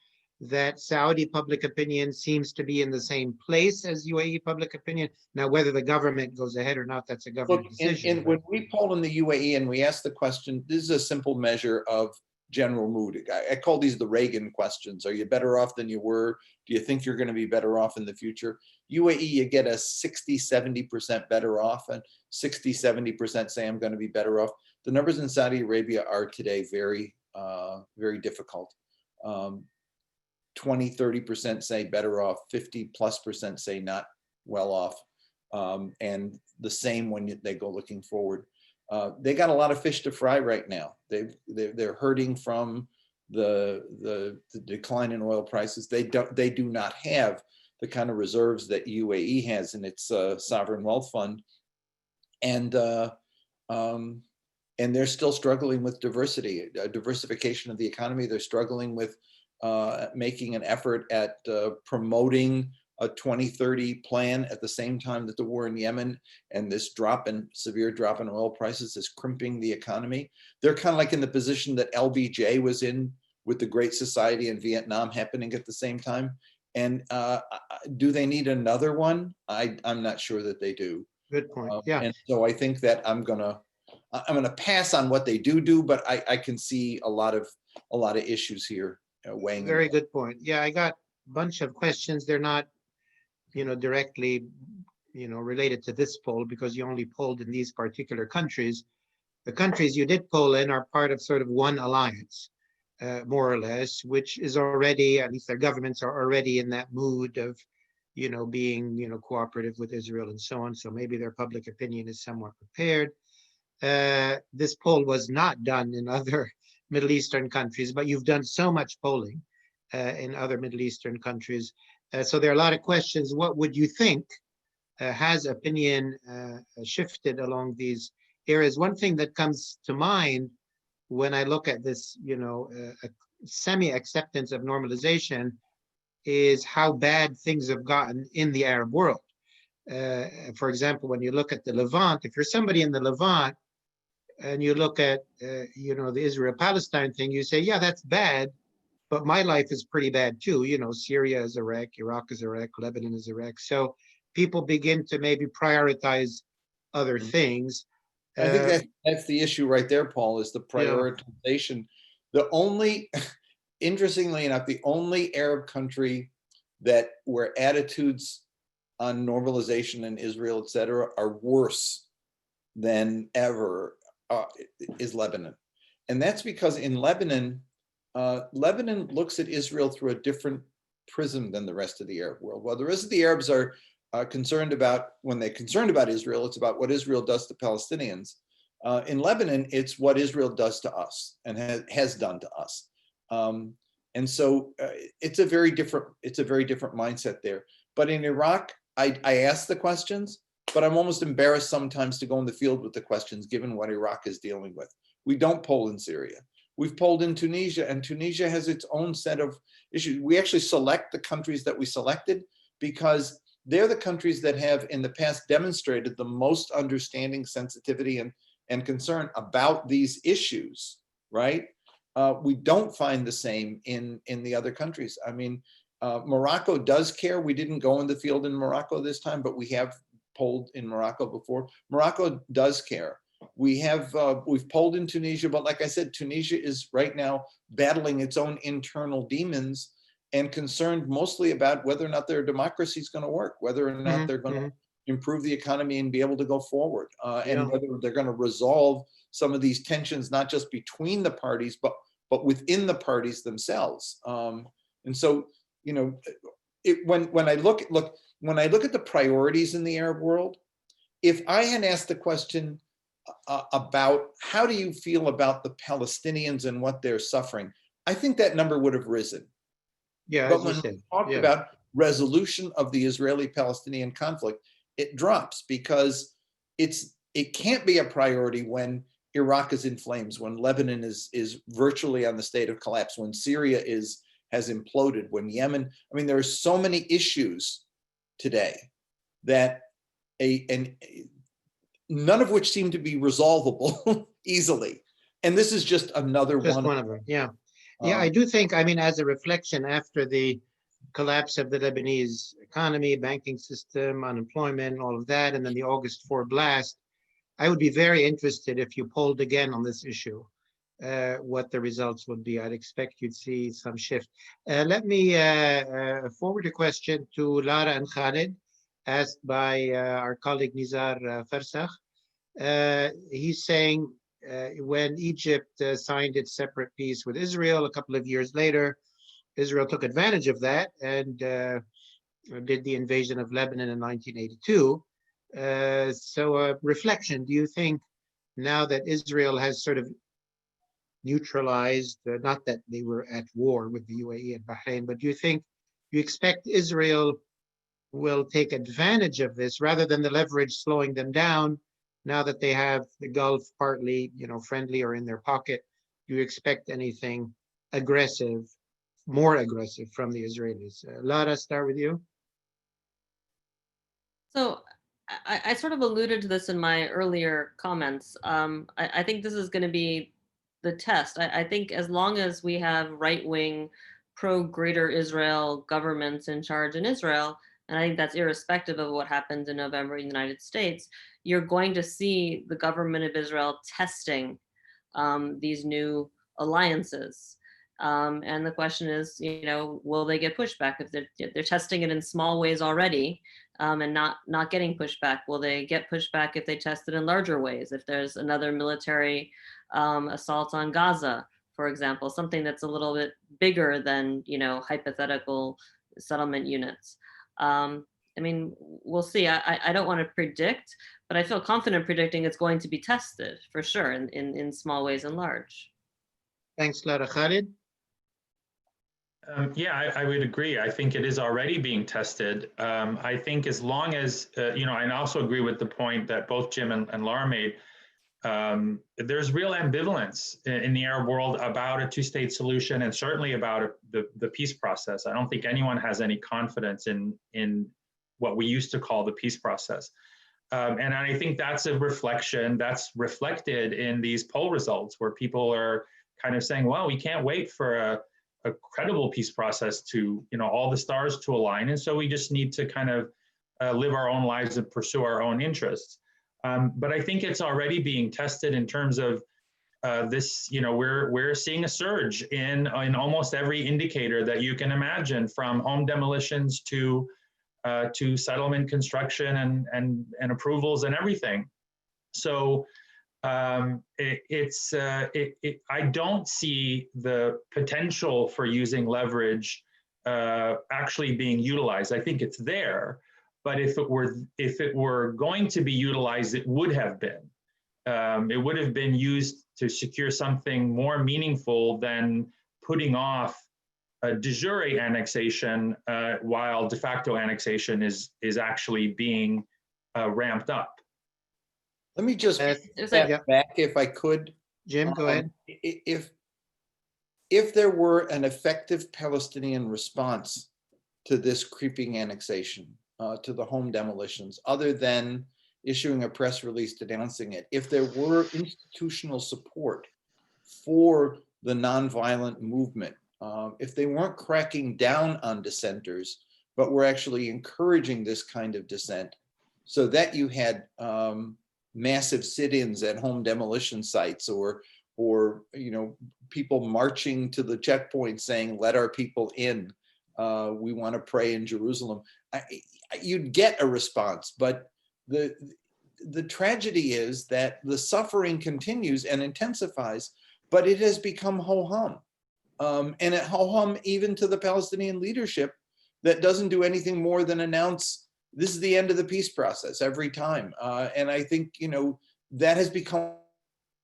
Speaker 1: that Saudi public opinion seems to be in the same place as UAE public opinion? Now, whether the government goes ahead or not, that's a government decision.
Speaker 2: When we poll in the UAE and we ask the question, this is a simple measure of general mood. I call these the Reagan questions. Are you better off than you were? Do you think you're going to be better off in the future? UAE, you get a 60-70% better off, and 60-70% say I'm going to be better off. The numbers in Saudi Arabia are today very, very difficult. 20-30% say better off, 50+% say not well off, and the same when they go looking forward. They got a lot of fish to fry right now. They're hurting from the decline in oil prices. They do not have the kind of reserves that UAE has in its sovereign wealth fund, and and they're still struggling with diversity, diversification of the economy. They're struggling with making an effort at promoting a 2030 plan at the same time that the war in Yemen and this severe drop in oil prices is crimping the economy. They're kind of like in the position that LBJ was in with the Great Society in Vietnam happening at the same time. And do they need another one? I'm not sure that they do.
Speaker 1: Good point. Yeah.
Speaker 2: And so I think that I'm gonna pass on what they do, but I can see a lot of issues here weighing.
Speaker 1: Very good point. Yeah, I got a bunch of questions. They're not, directly, related to this poll because you only polled in these particular countries. The countries you did poll in are part of sort of one alliance, more or less, which is already, at least their governments are already in that mood of, being, cooperative with Israel and so on. So maybe their public opinion is somewhat prepared. This poll was not done in other Middle Eastern countries, but you've done so much polling in other Middle Eastern countries. So there are a lot of questions. What would you think? Has opinion shifted along these areas? One thing that comes to mind when I look at this, semi-acceptance of normalization is how bad things have gotten in the Arab world. For example, when you look at the Levant, if you're somebody in the Levant and you look at, the Israel-Palestine thing, you say, yeah, that's bad, but my life is pretty bad too. Syria is Iraq, Iraq is Iraq, Lebanon is Iraq. So people begin to maybe prioritize other things.
Speaker 2: I think that's the issue right there, Paul, is the prioritization. The only, interestingly enough, the only Arab country where attitudes on normalization in Israel, et cetera, are worse than ever is Lebanon. And that's because in Lebanon, Lebanon looks at Israel through a different prism than the rest of the Arab world. While the rest of the Arabs are concerned about, when they're concerned about Israel, it's about what Israel does to Palestinians. In Lebanon, it's what Israel does to us and has done to us. And so it's a very different mindset there. But in Iraq, I ask the questions, but I'm almost embarrassed sometimes to go in the field with the questions given what Iraq is dealing with. We don't poll in Syria. We've polled in Tunisia, and Tunisia has its own set of issues. We actually select the countries that we selected because they're the countries that have in the past demonstrated the most understanding, sensitivity, and concern about these issues, right? We don't find the same in the other countries. I mean, Morocco does care. We didn't go in the field in Morocco this time, but we have polled in Morocco before. Morocco does care. We've polled in Tunisia, but like I said, Tunisia is right now battling its own internal demons and concerned mostly about whether or not their democracy is going to work, whether or not they're going to improve the economy and be able to go forward, and whether they're going to resolve some of these tensions, not just between the parties, but within the parties themselves. And so, when I look at the priorities in the Arab world, if I had asked the question about how do you feel about the Palestinians and what they're suffering, I think that number would have risen.
Speaker 1: Yeah,
Speaker 2: but when we talk about resolution of the Israeli-Palestinian conflict, it drops because it can't be a priority when Iraq is in flames, when Lebanon is virtually on the state of collapse, when Syria has imploded, when Yemen, I mean, there are so many issues today that none of which seem to be resolvable easily. And this is just another one
Speaker 1: of them. Yeah. Yeah, I do think, as a reflection after the collapse of the Lebanese economy, banking system, unemployment, all of that, and then the August 4 blast, I would be very interested if you polled again on this issue, what the results would be. I'd expect you'd see some shift. Let me forward a question to Lara and Khalid, asked by our colleague Nizar Farsakh. He's saying, when Egypt signed its separate peace with Israel a couple of years later, Israel took advantage of that and did the invasion of Lebanon in 1982. So reflection, do you think now that Israel has sort of neutralized, not that they were at war with the UAE and Bahrain, but do you expect Israel will take advantage of this rather than the leverage slowing them down? now that they have the Gulf partly, friendly or in their pocket, do you expect anything aggressive, more aggressive from the Israelis? Lara, start with you.
Speaker 4: So I sort of alluded to this in my earlier comments. I think this is going to be the test. I think as long as we have right-wing, pro-Greater Israel governments in charge in Israel, and I think that's irrespective of what happens in November in the United States, you're going to see the government of Israel testing these new alliances. And the question is, will they get pushback if they're testing it in small ways already and not getting pushback? Will they get pushback if they test it in larger ways? If there's another military assault on Gaza, for example, something that's a little bit bigger than hypothetical settlement units. I mean, we'll see. I don't want to predict, but I feel confident predicting it's going to be tested for sure in small ways and large.
Speaker 1: Thanks, Lara. Khalid?
Speaker 3: Yeah, I would agree. I think it is already being tested. I think as long as, and I also agree with the point that both Jim and Laura made, there's real ambivalence in the Arab world about a two-state solution and certainly about the peace process. I don't think anyone has any confidence in what we used to call the peace process. And I think that's a reflection that's reflected in these poll results where people are kind of saying, well, we can't wait for a credible peace process to, all the stars to align. And so we just need to kind of live our own lives and pursue our own interests. But I think it's already being tested in terms of this, we're seeing a surge in almost every indicator that you can imagine, from home demolitions to settlement construction and approvals and everything. So I don't see the potential for using leverage actually being utilized. I think it's there, but if it were going to be utilized, it would have been. It would have been used to secure something more meaningful than putting off a de jure annexation while de facto annexation is actually being ramped up.
Speaker 2: Let me just step back, if I could.
Speaker 1: Jim, go ahead.
Speaker 2: If there were an effective Palestinian response to this creeping annexation, to the home demolitions, other than issuing a press release denouncing it, if there were institutional support for the nonviolent movement, if they weren't cracking down on dissenters, but were actually encouraging this kind of dissent, so that you had massive sit-ins at home demolition sites, or people marching to the checkpoint saying, "Let our people in. We want to pray in Jerusalem." You'd get a response, but the tragedy is that the suffering continues and intensifies, but it has become ho-hum. And it ho-hum even to the Palestinian leadership that doesn't do anything more than announce this is the end of the peace process every time. And I think, that has become,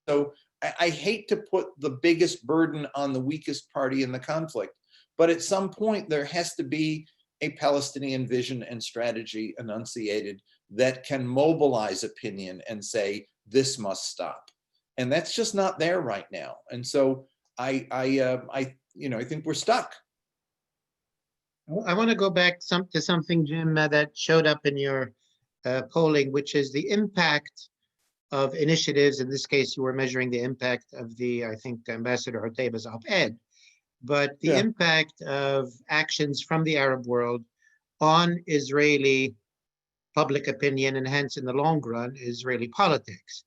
Speaker 2: so I hate to put the biggest burden on the weakest party in the conflict, but at some point there has to be a Palestinian vision and strategy enunciated that can mobilize opinion and say, this must stop. And that's just not there right now. And so I think we're stuck.
Speaker 1: I want to go back to something, Jim, that showed up in your polling, which is the impact of initiatives. In this case, you were measuring the impact of I think, Ambassador Hoteba's op-ed, but the impact of actions from the Arab world on Israeli public opinion and hence, in the long run, Israeli politics.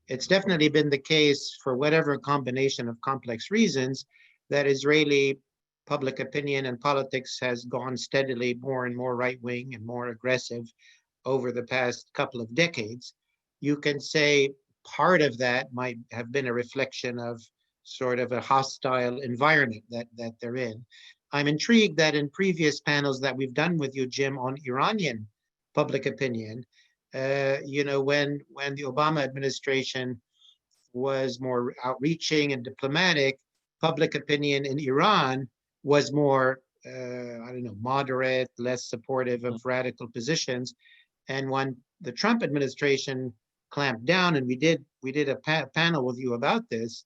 Speaker 1: It's definitely been the case, for whatever combination of complex reasons, that Israeli public opinion and politics has gone steadily more and more right-wing and more aggressive over the past couple of decades. You can say part of that might have been a reflection of sort of a hostile environment that they're in. I'm intrigued that in previous panels that we've done with you, Jim, on Iranian public opinion, when the Obama administration was more outreaching and diplomatic, public opinion in Iran was more, moderate, less supportive of radical positions. And when the Trump administration clamp down, and we did a panel with you about this.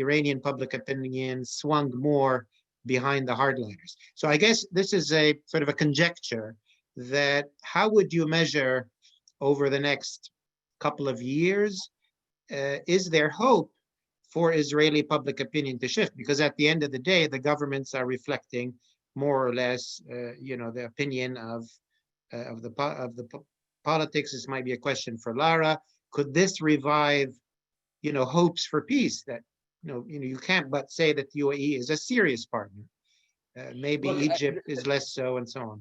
Speaker 1: Iranian public opinion swung more behind the hardliners. So I guess this is a sort of a conjecture that how would you measure over the next couple of years? Is there hope for Israeli public opinion to shift? Because at the end of the day, the governments are reflecting more or less, the opinion of the politics. This might be a question for Lara. Could this revive, hopes for peace? That you can't but say that the UAE is a serious partner. Maybe
Speaker 2: Look,
Speaker 1: Egypt is less so, and so on.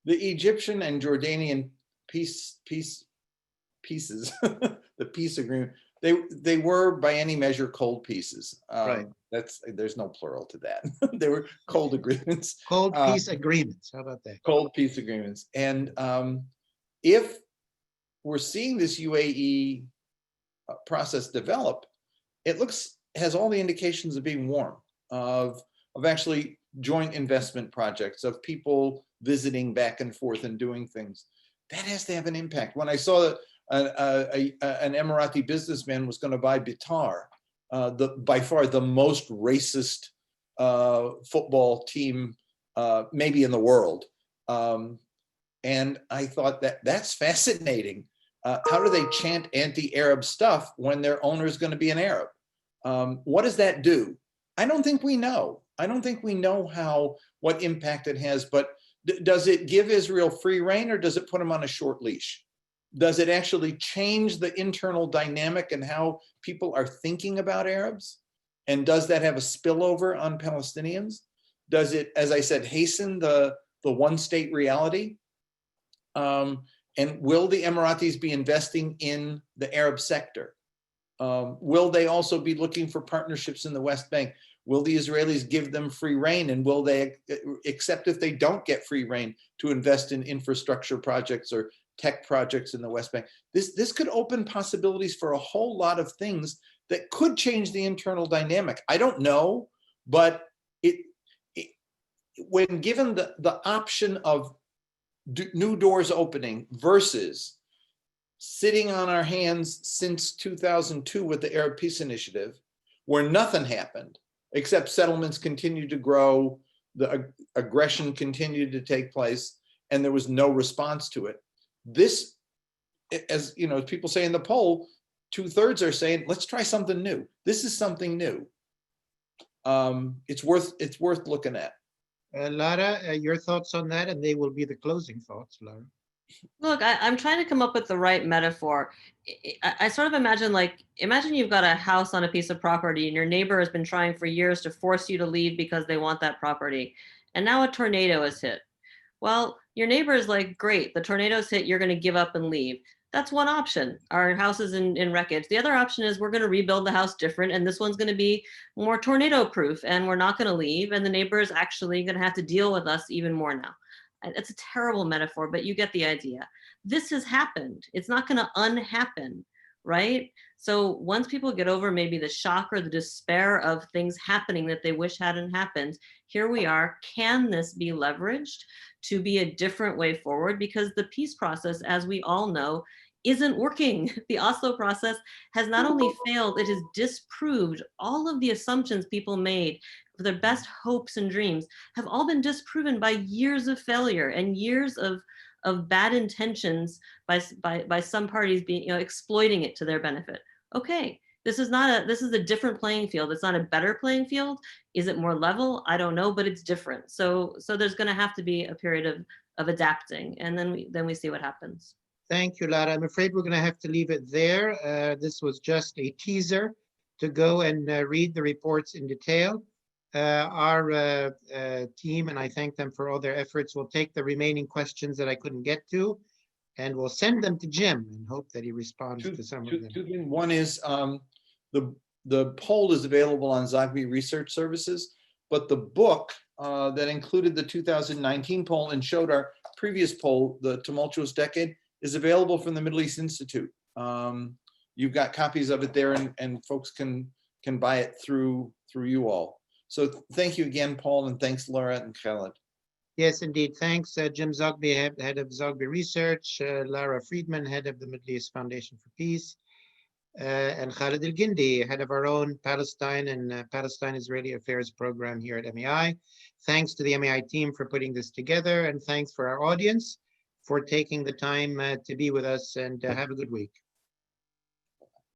Speaker 2: The Egyptian and Jordanian pieces, the peace agreement, they were by any measure cold pieces.
Speaker 1: Right.
Speaker 2: There's no plural to that. They were cold agreements.
Speaker 1: Cold peace agreements. How about that?
Speaker 2: Cold peace agreements. And if we're seeing this UAE process develop, it has all the indications of being warm, of actually joint investment projects, of people visiting back and forth and doing things. That has to have an impact. When I saw that an Emirati businessman was going to buy Bitar, by far the most racist football team maybe in the world. And I thought that's fascinating. How do they chant anti-Arab stuff when their owner is going to be an Arab? What does that do? I don't think we know. I don't think we know what impact it has, but does it give Israel free rein, or does it put them on a short leash? Does it actually change the internal dynamic and how people are thinking about Arabs? And does that have a spillover on Palestinians? Does it, as I said, hasten the one-state reality? And will the Emiratis be investing in the Arab sector? Will they also be looking for partnerships in the West Bank? Will the Israelis give them free rein, and will they accept, if they don't get free rein, to invest in infrastructure projects or tech projects in the West Bank? This could open possibilities for a whole lot of things that could change the internal dynamic. I don't know, but when given the option of new doors opening versus sitting on our hands since 2002 with the Arab Peace Initiative, where nothing happened, except settlements continued to grow, the aggression continued to take place, and there was no response to it. This, as people say in the poll, 2/3 are saying, let's try something new. This is something new. It's worth looking at.
Speaker 4: Lara,
Speaker 1: your thoughts on that, and they will be the closing thoughts, Lara.
Speaker 4: Look, I'm trying to come up with the right metaphor. I sort of imagine you've got a house on a piece of property and your neighbor has been trying for years to force you to leave because they want that property. And now a tornado has hit. Well, your neighbor is like, great, the tornado's hit, you're going to give up and leave. That's one option. Our house is in wreckage. The other option is we're going to rebuild the house different, and this one's going to be more tornado proof, and we're not going to leave, and the neighbor is actually going to have to deal with us even more now. It's a terrible metaphor, but you get the idea. This has happened. It's not going to unhappen, right? So once people get over maybe the shock or the despair of things happening that they wish hadn't happened, here we are. Can this be leveraged to be a different way forward? Because the peace process, as we all know, isn't working. The Oslo process has not only failed, it has disproved all of the assumptions people made. Their best hopes and dreams have all been disproven by years of failure and years of bad intentions by some parties being exploiting it to their benefit. Okay, this is a different playing field. It's not a better playing field. Is it more level? I don't know, but it's different. So there's going to have to be a period of adapting, and then we see what happens.
Speaker 1: Thank you, Lara. I'm afraid we're going to have to leave it there. This was just a teaser to go and read the reports in detail. Our team, and I thank them for all their efforts, will take the remaining questions that I couldn't get to, and we'll send them to Jim and hope that he responds to some of them.
Speaker 2: Two things. One is the poll is available on Zogby Research Services, but the book that included the 2019 poll and showed our previous poll, The Tumultuous Decade, is available from the Middle East Institute. You've got copies of it there, and folks can buy it through you all. So thank you again, Paul, and thanks, Laura and Khaled.
Speaker 1: Yes, indeed. Thanks, Jim Zogby, head of Zogby Research, Lara Friedman, head of the Middle East Foundation for Peace, and Khalid El-Gindi, head of our own Palestine and Palestine-Israeli Affairs program here at MEI. Thanks to the MEI team for putting this together, and thanks for our audience for taking the time to be with us, and have a good week.